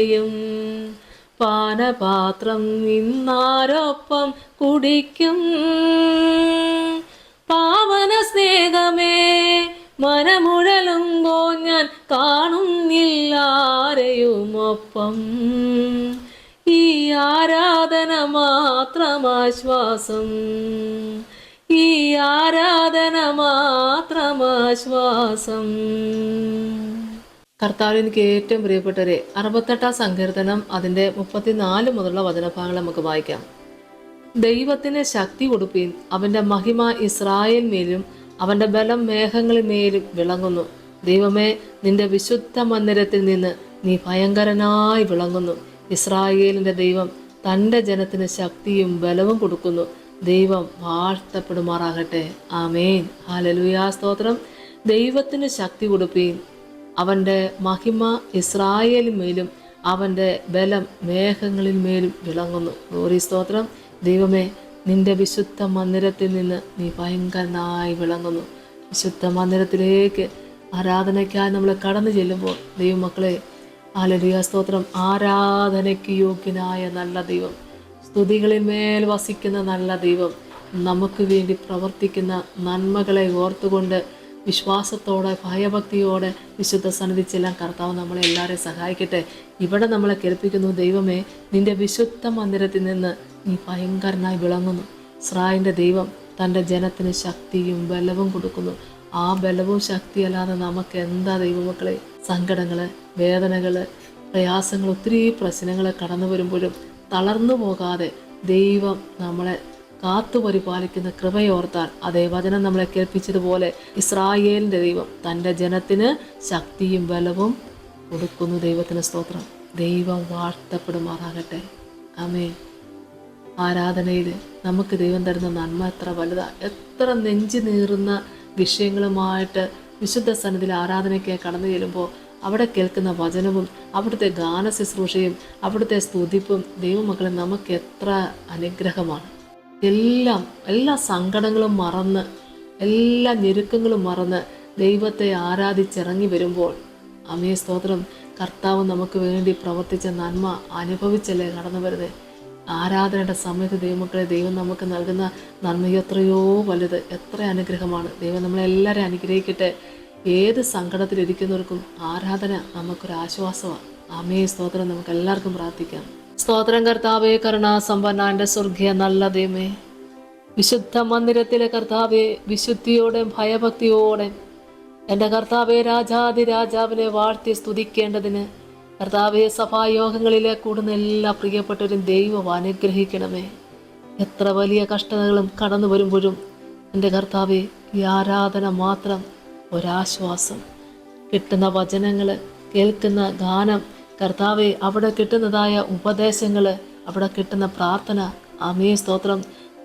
ചെയ്യും. പാനപാത്രം ഇന്നാരൊപ്പം കുടിക്കും. പാവന സ്നേഹമേ മനമുഴലുമ്പോ ഞാൻ കാണുന്നില്ലാരെയുമൊപ്പം. ഈ ആരാധന മാത്രമാശ്വാസം, ഈ ആരാധന മാത്രമാശ്വാസം. കർത്താവിൽ എനിക്ക് ഏറ്റവും പ്രിയപ്പെട്ടവരെ, 68 സങ്കീർത്തനം അതിൻ്റെ 34 മുതലുള്ള വചനഭാഗങ്ങൾ നമുക്ക് വായിക്കാം. ദൈവത്തിന് ശക്തി കൊടുപ്പീൻ, അവന്റെ മഹിമ ഇസ്രായേൽ മേലും അവന്റെ ബലം മേഘങ്ങളിൽ മേലും വിളങ്ങുന്നു. ദൈവമേ, നിന്റെ വിശുദ്ധ മന്ദിരത്തിൽ നിന്ന് നീ ഭയങ്കരനായി വിളങ്ങുന്നു. ഇസ്രായേലിന്റെ ദൈവം തൻ്റെ ജനത്തിന് ശക്തിയും ബലവും കൊടുക്കുന്നു. ദൈവം വാഴ്ത്തപ്പെടുമാറാകട്ടെ. ആമേൻ. ഹല്ലേലൂയ. സ്തോത്രം. ദൈവത്തിന് ശക്തി കൊടുപ്പീൻ, അവൻ്റെ മഹിമ ഇസ്രായേലിൻ മേലും അവൻ്റെ ബലം മേഘങ്ങളിൽ മേലും വിളങ്ങുന്നു. ഗോറി സ്തോത്രം. ദൈവമേ, നിന്റെ വിശുദ്ധ മന്ദിരത്തിൽ നിന്ന് നീ ഭയങ്കരനായി വിളങ്ങുന്നു. വിശുദ്ധ മന്ദിരത്തിലേക്ക് ആരാധനയ്ക്കായി നമ്മൾ കടന്നു ചെല്ലുമ്പോൾ ദൈവമക്കളെ, ഹല്ലേലൂയ സ്തോത്രം, ആരാധനയ്ക്ക് യോഗ്യനായ നല്ല ദൈവം, സ്തുതികളിൽ മേൽ വസിക്കുന്ന നല്ല ദൈവം, നമുക്ക് വേണ്ടി പ്രവർത്തിക്കുന്ന നന്മകളെ ഓർത്തുകൊണ്ട് വിശ്വാസത്തോടെ ഭയഭക്തിയോടെ വിശുദ്ധ സന്നിധി ചെല്ലാൻ കർത്താവ് നമ്മളെ എല്ലാവരെയും സഹായിക്കട്ടെ. ഇവിടെ നമ്മളെ കേൾപ്പിക്കുന്നു, ദൈവമേ, നിന്റെ വിശുദ്ധ മന്ദിരത്തിൽ നിന്ന് നീ ഭയങ്കരനായി വിളങ്ങുന്നു. ഇസ്രായേലിൻ്റെ ദൈവം തൻ്റെ ജനത്തിന് ശക്തിയും ബലവും കൊടുക്കുന്നു. ആ ബലവും ശക്തിയല്ലാതെ നമുക്ക് എന്താ ദൈവമക്കളെ? സങ്കടങ്ങൾ, വേദനകൾ, പ്രയാസങ്ങൾ, ഒത്തിരി പ്രശ്നങ്ങൾ കടന്നു വരുമ്പോഴും തളർന്നു പോകാതെ ദൈവം നമ്മളെ കാത്തു പരിപാലിക്കുന്ന കൃപയോർത്താൽ, അതേ വചനം നമ്മളെ കേൾപ്പിച്ചതുപോലെ ഇസ്രായേലിൻ്റെ ദൈവം തൻ്റെ ജനത്തിന് ശക്തിയും ബലവും കൊടുക്കുന്നു. ദൈവത്തിന് സ്തോത്രം. ദൈവം വാഴ്ത്തപ്പെടുമാറാകട്ടെ. ആമേൻ. ആരാധനയിൽ നമുക്ക് ദൈവം തരുന്ന നന്മ എത്ര വലുതാ! എത്ര നെഞ്ചു നീറുന്ന വിഷയങ്ങളുമായിട്ട് വിശുദ്ധ സന്നിധിയിൽ ആരാധനയ്ക്ക് കടന്നു ചെല്ലുമ്പോൾ അവിടെ കേൾക്കുന്ന വചനവും അവിടുത്തെ ഗാന ശുശ്രൂഷയും അവിടുത്തെ സ്തുതിപ്പും ദൈവമക്കളെ നമുക്ക് എത്ര അനുഗ്രഹമാണ്. എല്ലാ സങ്കടങ്ങളും മറന്ന്, എല്ലാ ഞെരുക്കങ്ങളും മറന്ന് ദൈവത്തെ ആരാധിച്ചിറങ്ങി വരുമ്പോൾ, അമേ സ്തോത്രം, കർത്താവ് നമുക്ക് വേണ്ടി പ്രവർത്തിച്ച നന്മ അനുഭവിച്ചല്ലേ കടന്നു വരുന്നത്. ആരാധനയുടെ സമയത്ത് ദൈവമക്കളെ, ദൈവം നമുക്ക് നൽകുന്ന നന്മ എത്രയോ വലുത്, എത്ര അനുഗ്രഹമാണ്. ദൈവം നമ്മളെല്ലാവരെയും അനുഗ്രഹിക്കട്ടെ. ഏത് സങ്കടത്തിലിരിക്കുന്നവർക്കും ആരാധന നമുക്കൊരാശ്വാസമാണ്. ആമേ സ്തോത്രം. നമുക്ക് എല്ലാവർക്കും പ്രാർത്ഥിക്കാം. സ്തോത്രം. കർത്താവേ, കരുണാസമ്പന്നന്റെ സ്വർഗീയ നല്ല ദൈവമേ, വിശുദ്ധ മന്ദിരത്തിലെ കർത്താവേ, വിശുദ്ധിയോടെ ഭയഭക്തിയോടെ എൻ്റെ കർത്താവേ, രാജാതി രാജാവിനെ വാഴ്ത്തി സ്തുതിക്കേണ്ടതിന് കർത്താവേ, സഭായോഗങ്ങളിലെ കൂടുന്ന എല്ലാ പ്രിയപ്പെട്ടവരും ദൈവം അനുഗ്രഹിക്കണമേ. എത്ര വലിയ കഷ്ടതകളും കടന്നു വരുമ്പോഴും എൻ്റെ കർത്താവേ, ഈ ആരാധന മാത്രം ഒരാശ്വാസം. കിട്ടുന്ന വചനങ്ങൾ, കേൾക്കുന്ന ഗാനം, കർത്താവെ, അവിടെ കിട്ടുന്നതായ ഉപദേശങ്ങൾ, അവിടെ കിട്ടുന്ന പ്രാർത്ഥന, ആമേ സ്തോത്രം,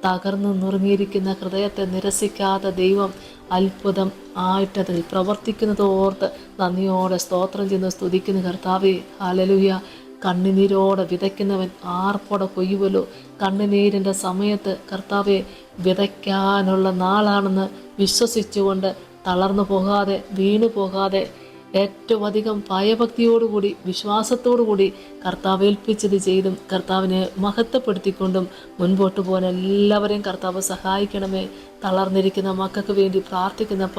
തകർന്നു നുറുങ്ങിയിരിക്കുന്ന ഹൃദയത്തെ നിരസിക്കാതെ ദൈവം അത്ഭുതം ആയിട്ടതിൽ പ്രവർത്തിക്കുന്നത് ഓർത്ത് നന്ദിയോടെ സ്തോത്രം ചെയ്യുന്ന സ്തുതിക്കുന്ന കർത്താവെ. ഹല്ലേലൂയ. കണ്ണുനീരോടെ വിതയ്ക്കുന്നവൻ ആർപ്പോടെ കൊയ്യുമല്ലോ. കണ്ണുനീരിൻ്റെ സമയത്ത് കർത്താവെ, വിതയ്ക്കാനുള്ള നാളാണെന്ന് വിശ്വസിച്ചുകൊണ്ട് തളർന്നു പോകാതെ, വീണു പോകാതെ, ഏറ്റവും അധികം ഭയഭക്തിയോടുകൂടി വിശ്വാസത്തോടുകൂടി കർത്താവ് ഏൽപ്പിച്ചത് ചെയ്തും കർത്താവിനെ മഹത്വപ്പെടുത്തിക്കൊണ്ടും മുൻപോട്ട് പോകാൻ എല്ലാവരെയും കർത്താവ് സഹായിക്കണമേ. തളർന്നിരിക്കുന്ന മക്കൾക്ക് വേണ്ടി പ്രാർത്ഥിക്കുന്നപ്പ,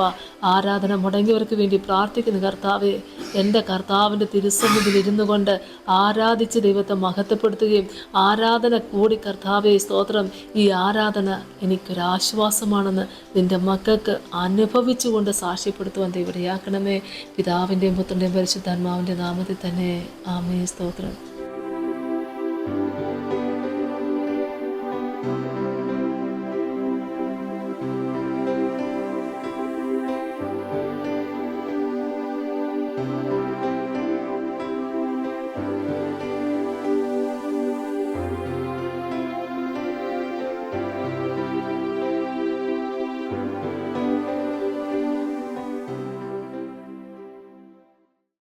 ആരാധന മുടങ്ങിയവർക്ക് വേണ്ടി പ്രാർത്ഥിക്കുന്ന കർത്താവെ, എൻ്റെ കർത്താവിൻ്റെ തിരുസന്നിധിയിൽ ഇരുന്നു കൊണ്ട് ആരാധിച്ച് ദൈവത്തെ മഹത്വപ്പെടുത്തുകയും ആരാധന കൂടി കർത്താവെ സ്തോത്രം, ഈ ആരാധന എനിക്കൊരാശ്വാസമാണെന്ന് നിൻ്റെ മക്കൾക്ക് അനുഭവിച്ചുകൊണ്ട് സാക്ഷ്യപ്പെടുത്തുവാൻ ദൈവം ഇടയാക്കണമേ. പിതാവിൻ്റെയും പുത്രൻ്റെയും പരിശുദ്ധാത്മാവിൻ്റെ നാമത്തിൽ തന്നെ. ആമേൻ. സ്തോത്രം.